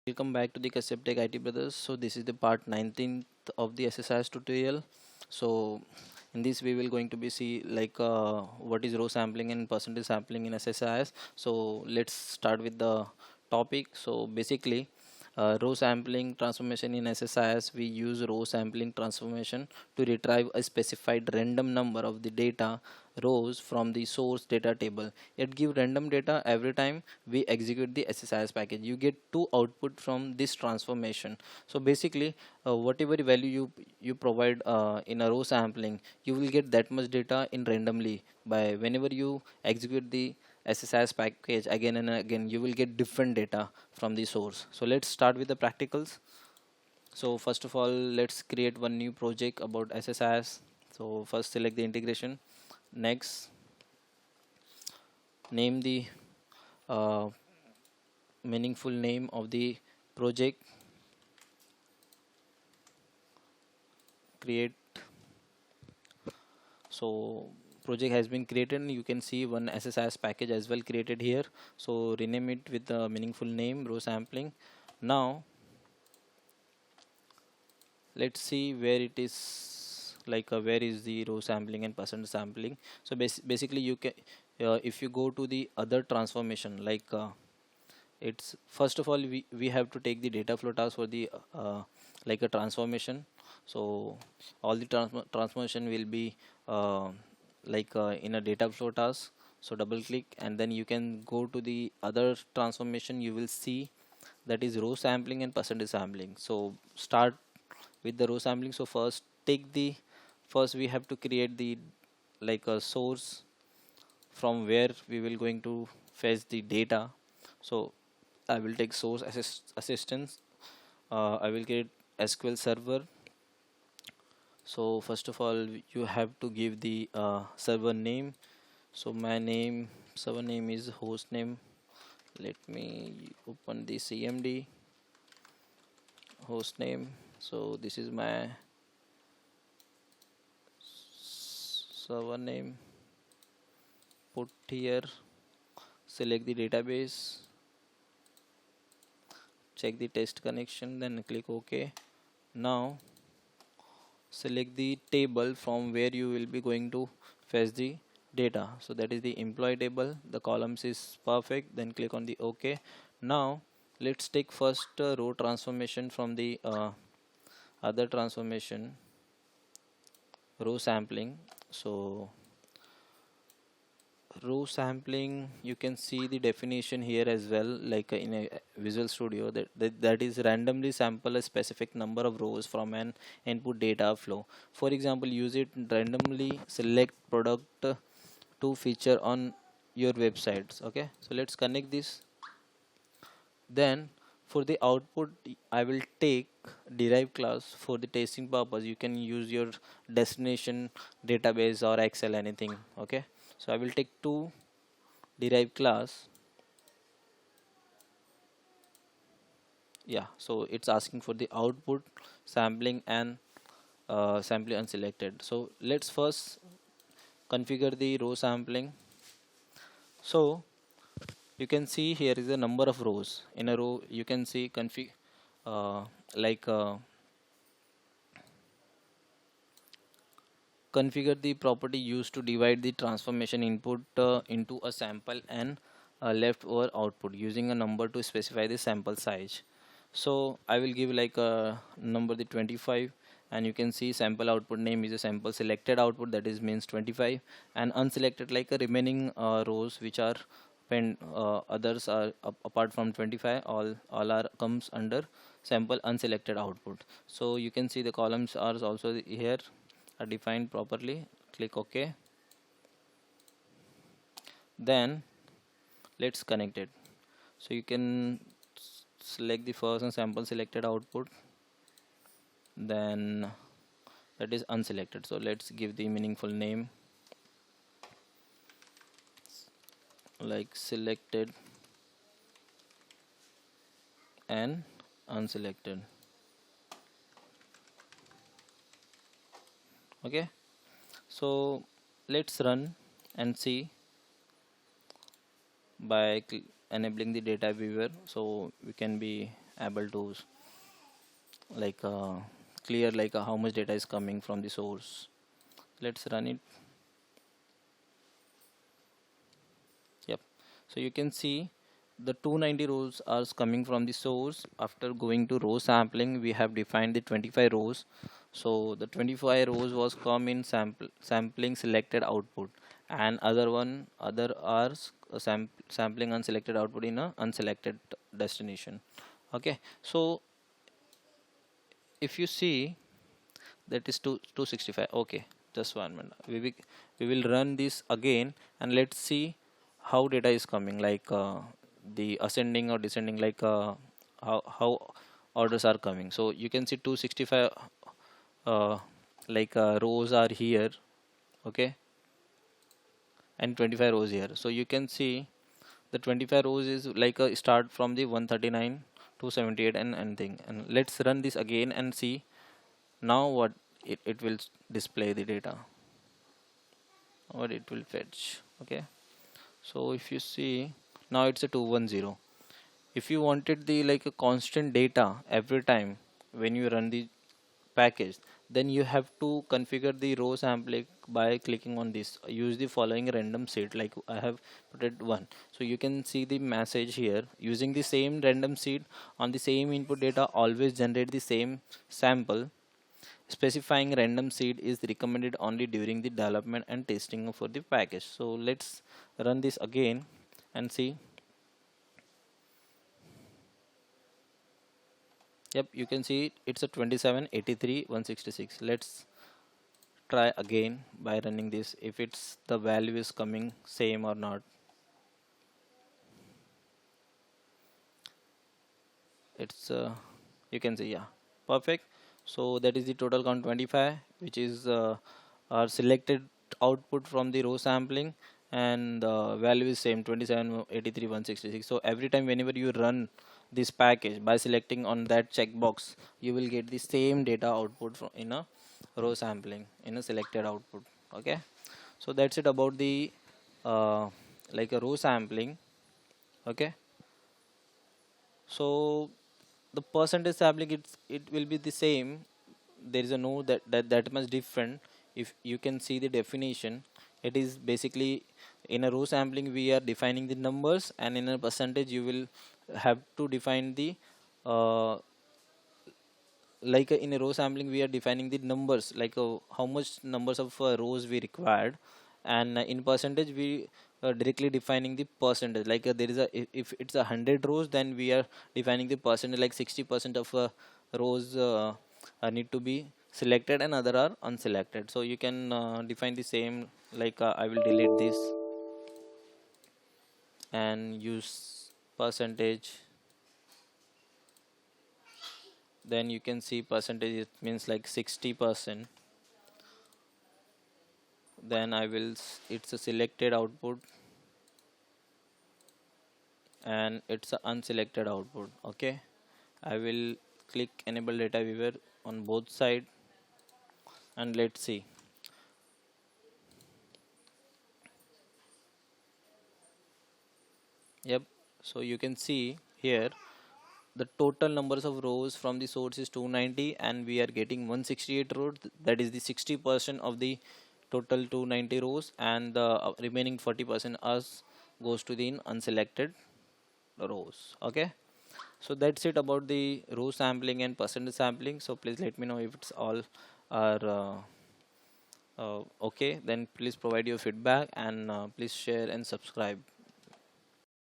Welcome back to the Kashyap Tech IT Brothers. So this is the part 19th of the SSIS tutorial. So in this we will going to be see what is row sampling and percentage sampling in SSIS. So let's start with the topic. So basically row sampling transformation in SSIS, we use row sampling transformation to retrieve a specified random number of the data rows from the source data table. It gives random data every time we execute the SSIS package. You get two output from this transformation. So basically whatever value you provide in a row sampling, you will get that much data in randomly. By whenever you execute the SSIS package again and again, you will get different data from the source. So let's start with the practicals. So first of all, let's create one new project about SSIS. So first select the integration. Next, name the uh, meaningful name of the project. Create. So project has been created and you can see one SSIS package as well created here. So rename it with the meaningful name row sampling. Now let's see where it is, where is the row sampling and percent sampling. So basically you can if you go to the other transformation, it's first of all we have to take the data flow task for the like a transformation. So all the transformation will be in a data flow task. So double click and then you can go to the other transformation. You will see that is row sampling and percentage sampling. So start with the row sampling. So first we have to create the like a source from where we will going to fetch the data. So I will take source assistance. I will create SQL Server. So first of all you have to give the server name. So my name server name is host name. Let me open the CMD host name. So this is my server name. Put here, select the database, check the test connection, then click OK. Now select the table from where you will be going to fetch the data. So that is the employee table. The columns is perfect, then click on the OK. Now let's take first row transformation from the other transformation, row sampling. So row sampling, you can see the definition here as well, in a Visual Studio, that is randomly sample a specific number of rows from an input data flow. For example, use it randomly select product to feature on your websites. Okay, so let's connect this. Then for the output I will take derived class for the testing purpose. You can use your destination database or Excel, anything. Okay, so I will take two derived class. Yeah, so it's asking for the output sampling and sampling unselected. So let's first configure the row sampling. So you can see here is a number of rows in a row. You can see config uh, like uh, configure the property used to divide the transformation input into a sample and leftover output using a number to specify the sample size. So I will give like a number the 25, and you can see sample output name is a sample selected output, that is means 25, and unselected like a remaining rows which are others are apart from 25, all are comes under sample unselected output. So you can see the columns are also here are defined properly. Click OK. Then let's connect it. So you can select the first and sample selected output, then that is unselected. So let's give the meaningful name like selected and unselected. Okay, so let's run and see by enabling the data viewer. So we can be able to like clear like how much data is coming from the source. Let's run it. Yep. So you can see the 290 rows are coming from the source. After going to row sampling, we have defined the 25 rows. So the 25 rows was come in sampling selected output, and other are sampling unselected output in a unselected destination. Okay. So if you see, that is 265. Okay, just 1 minute. We will run this again, and let's see how data is coming, like the ascending or descending, like how orders are coming. So you can see 265 uh, like rows are here. Okay, and 25 rows here. So you can see the 25 rows is like a start from the 139 to 78 and anything. And let's run this again and see now what it will display the data, or it will fetch. Okay, so if you see, now it's a 210. If you wanted the like a constant data every time when you run the package, then you have to configure the row sampling by clicking on this. Use the following random seed, like I have put it 1. So you can see the message here, using the same random seed on the same input data always generate the same sample. Specifying random seed is recommended only during the development and testing for the package. So let's run this again and see. Yep, you can see it's a 27, 83, 166. Let's try again by running this, if it's the value is coming same or not. It's you can see, yeah, perfect. So that is the total count 25, which is our selected output from the row sampling, and the value is same 27, 83, 166. So every time whenever you run this package by selecting on that checkbox, you will get the same data output from in a row sampling in a selected output. Okay, so that's it about the like a row sampling. Okay, so the percentage sampling, it will be the same. There is a no that much different. If you can see the definition, it is basically in a row sampling we are defining the numbers, and in a percentage you will have to define the uh, like in a row sampling we are defining the numbers, like how much numbers of rows we required, and in percentage we directly defining the percentage, like there is a, if it's 100 rows, then we are defining the percentage, like 60% of rows need to be selected and other are unselected. So you can define the same, like I will delete this and use percentage. Then you can see percentage, it means like 60%. Then I will it's a selected output, and it's a unselected output. Okay, I will click enable data viewer on both side, and let's see. Yep, so you can see here the total numbers of rows from the source is 290, and we are getting 168 rows. That is the 60% of the total 290 rows, and the remaining 40% us goes to the unselected rows. Okay, so that's it about the row sampling and percentage sampling. So please let me know if it's all are okay. Then please provide your feedback, and please share and subscribe.